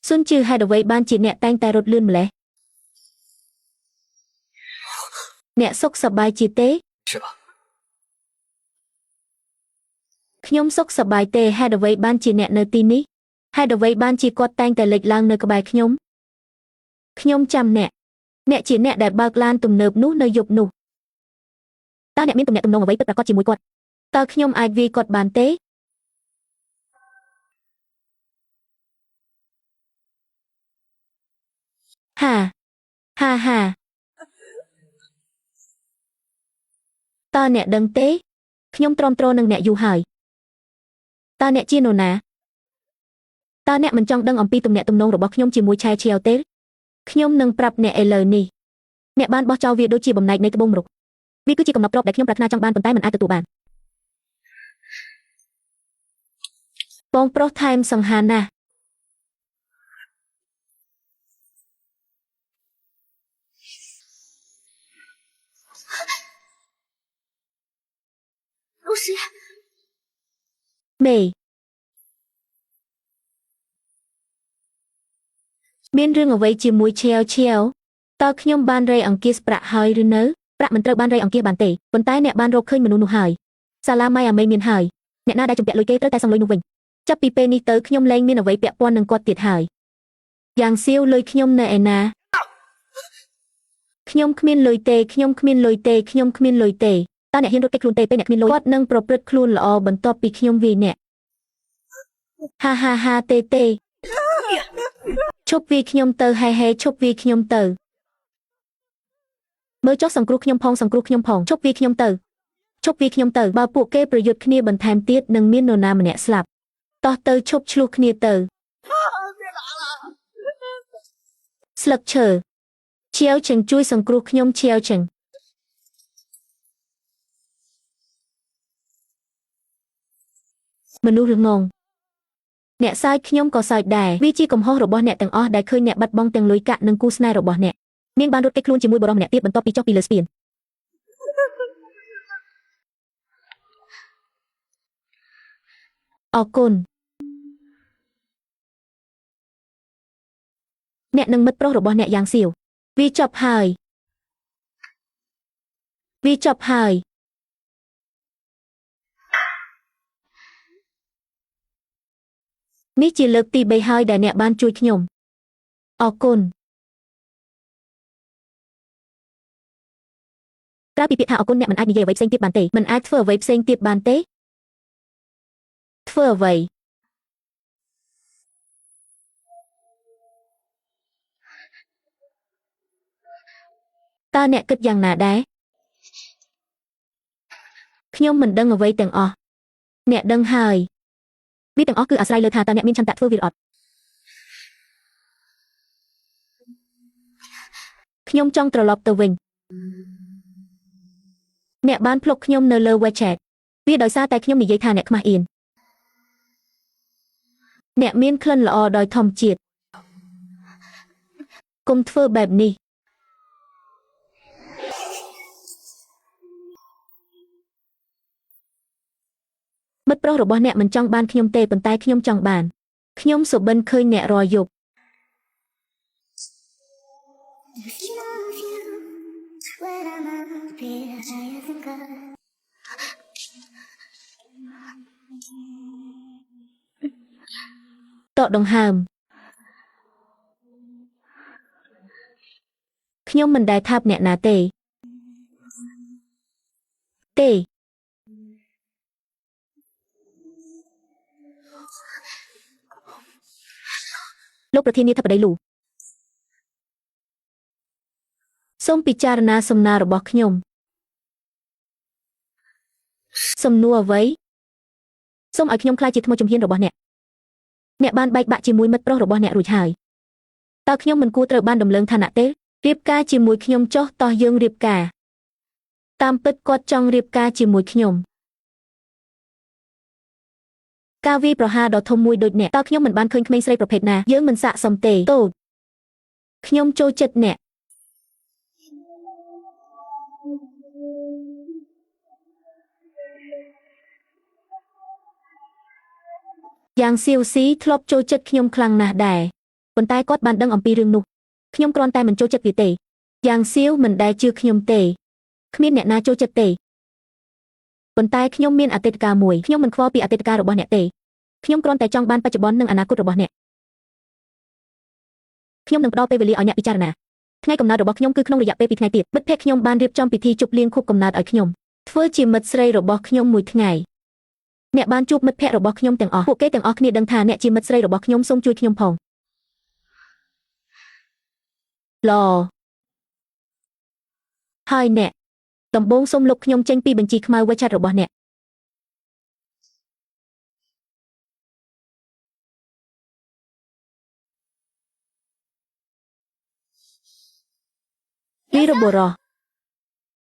ស៊ុនជឿហេតុអ្វីបានជាអ្នកតែងតែរត់លឿនម្ល៉េះអ្នកសុខសប្បាយជាទេ是吧？ខ្ញុំសុខសប្បាយទេហេតុអ្វីបានជាអ្នកនៅទីនេះហេតុអ្វីបានជាគាត់តែងតែលេចឡើងនៅក្បែរខ្ញុំចាំអ្នកជាអ្នកដែលបើកឡានទំនើបនោះនៅយប់នោះតើអ្នកមានទំនាក់ទំនងអ្វីពិតប្រាកដជាមួយគាត់តើខ្ញុំអាចវាយគាត់បានទេហាតើអ្នកដឹងទេខ្ញុំទ្រាំទ្រនឹងអ្នកយូរហើយតើអ្នកជានរណាតើអ្នកមិនចង់ដឹងអំពីទំនាក់ទំនងរបស់ខ្ញុំជាមួយឆែឈៀវទេខ្ញុំនឹងប្រាប់អ្នកឥឡូវនេះអ្នកបានបោះចោលវាដូចជាបំណែកនៃត្បូងមរុកវាគឺជាកំណត់ទ្រព្យដែលខ្ញុំប្រាថ្នាចង់បានប៉ុន្តែមិនអាចទទួលបានបងប្រុសថែមសង្ហាណាស់មេមានរឿងអ្វីជាមួយឆៀវតើខ្ញុំបានរៃអង្គាសប្រាក់ហើយឬនៅប្រាក់មិនត្រូវបានរៃអង្គាសបានទេប៉ុន្តែអ្នកបានរកឃើញមនុស្សនោះហើយសាឡាម៉ៃអាមេមានហើយអ្នកណាដែលជំពាក់លុយគេត្រូវតែសងលុយនោះវិញចាប់ពីពេលនេះទៅខ្ញុំលែងមានអ្វីពាក់ព័ន្ធនឹងគាត់ទៀតហើយយ៉ាងសៀវលុយខ្ញុំនៅឯណាខ្ញុំគ្មានលុយទេតើអ្នកហ៊ានរត់គេចខ្លួនទេពេលអ្នកគ្មានលុយគាត់នឹងប្រព្រឹត្តខ្លួនល្អបន្ទាប់ពីខ្ញុំវាយអ្នកហាទេឈប់វាយខ្ញុំទៅហេឈប់វាយខ្ញុំទៅមើលចុះសង្គ្រោះខ្ញុំផងឈប់វាយខ្ញុំទៅបើពួកគេប្រយុទ្ធគ្នាបន្ថែមទៀតនឹងមាននរណាម្នាក់ស្លាប់តោះទៅឈប់ឆ្លោះគ្នាទៅស្លឹកឈើឈៀវជឹងជួយសង្គ្រោះខ្ញុំឈៀវជឹងមនុស្សរងងអ្នកសើចខ្ញុំក៏សើចដែរវាជាកំហុសរបស់អ្នកទាំងអស់ដែលឃើញអ្នកបាត់បង់ទាំងលុយកាក់និងគូស្នេហ៍របស់អ្នកនាងបានរត់គេចខ្លួនជាមួយបរិសម្នាក់ទៀតបន្ទាប់ពីចុះពីលើស្ពានអរគុណអ្នកនិងមិត្តប្រុសរបស់អ្នកយ៉ាងសៀវវាចប់ហើយនេះជាលើកទី3ហើយដែលអ្នកបានជួយខ្ញុំអរគុណក្រៅពីពាក្យថាអរគុណអ្នកមិនអាចនិយាយអ្វីផ្សេងទៀតបានទេមិនអាចធ្វើអ្វីផ្សេងទៀតបានទេធ្វើអ្វីតើអ្នកគិតយ៉ាងណាដែរខ្ញុំមិនដឹងអ្វីទាំងអស់អ្នកដឹងហើយវាទាំងអស់គឺអាស្រ័យលើថាតើអ្នកមានឆន្ទៈធ្វើវាឬអត់ខ្ញុំចង់ត្រឡប់ទៅវិញអ្នកបានភ្លុកខ្ញុំនៅលើ WeChat វាដោយសារតែខ្ញុំនិយាយថាអ្នកខ្មាស់អៀនអ្នកមានក្លិនល្អដោយធម្មជាតិកុំធ្វើបែបនេះមិត្តប្រុសរបស់អ្នកមិនចង់បានខ្ញុំទេប៉ុន្តែខ្ញុំចង់បានខ្ញុំសុបិនឃើញអ្នករាល់យប់តកដង្ហើមខ្ញុំមិនដែលថាបអ្នកណាទេលោកប្រធានាធិបតីលូសូមពិចារណាសំណើរបស់ខ្ញុំសំណួរអ្វីសូមឲ្យខ្ញុំក្លាយជាថ្មជំហានរបស់អ្នកបានបែកបាក់ជាមួយមិត្តប្រុសរបស់អ្នករួចហើយតើខ្ញុំមិនគួរត្រូវបានដំឡើងឋានៈទេរៀបការជាមួយខ្ញុំចុះតោះយើងរៀបការតាមពិតគាត់ចង់រៀបការជាមួយខ្ញុំការវាយប្រហារដ៏ធំមួយដូចអ្នកតើខ្ញុំមិនបានឃើញក្មេងស្រីប្រភេទណាយើងមិនស័ក្តិសមទេតូចខ្ញុំចូលចិត្តអ្នកយ៉ាងសៀវស៊ីធ្លាប់ចូលចិត្តខ្ញុំខ្លាំងណាស់ដែរ ប៉ុន្តែគាត់បានដឹងអំពីរឿងនោះខ្ញុំគ្រាន់តែមិនចូលចិត្តវាទេយ៉ាងសៀវមិនដែលជឿខ្ញុំទេគ្មានអ្នកណាចូលចិត្តទេប៉ុន្តែខ្ញុំមានអតីតកាលមួយខ្ញុំមិនខ្វល់ពីអតីតកាលរបស់អ្នកទេខ្ញុំគ្រាន់តែចង់បានបច្ចុប្បន្ននិងអនាគតរបស់អ្នកខ្ញុំនឹងផ្ដល់ពេលវេលាឲ្យអ្នកពិចារណាថ្ងៃកំណើតរបស់ខ្ញុំគឺក្នុងរយៈពេល2ថ្ងៃទៀតមិត្តភក្តិខ្ញុំបានរៀបចំពិធីជប់លៀងខួបកំណើតឲ្យខ្ញុំធ្វើជាមិត្តស្រីរបស់ខ្ញុំមួយថ្ងៃអ្នកបានជួបមិត្តភក្តិរបស់ខ្ញុំទាំងអស់ពួកគេទាំងអស់គ្នាដឹងថាអ្នកជាមិត្តស្រីរបស់ខ្ញុំសូមជួយខ្ញុំផងឡហើយអ្នកដំបូងសូមលុបខ្ញុំចេញពីបញ្ជីខ្មៅ WeChat របស់អ្នកវីរបុរស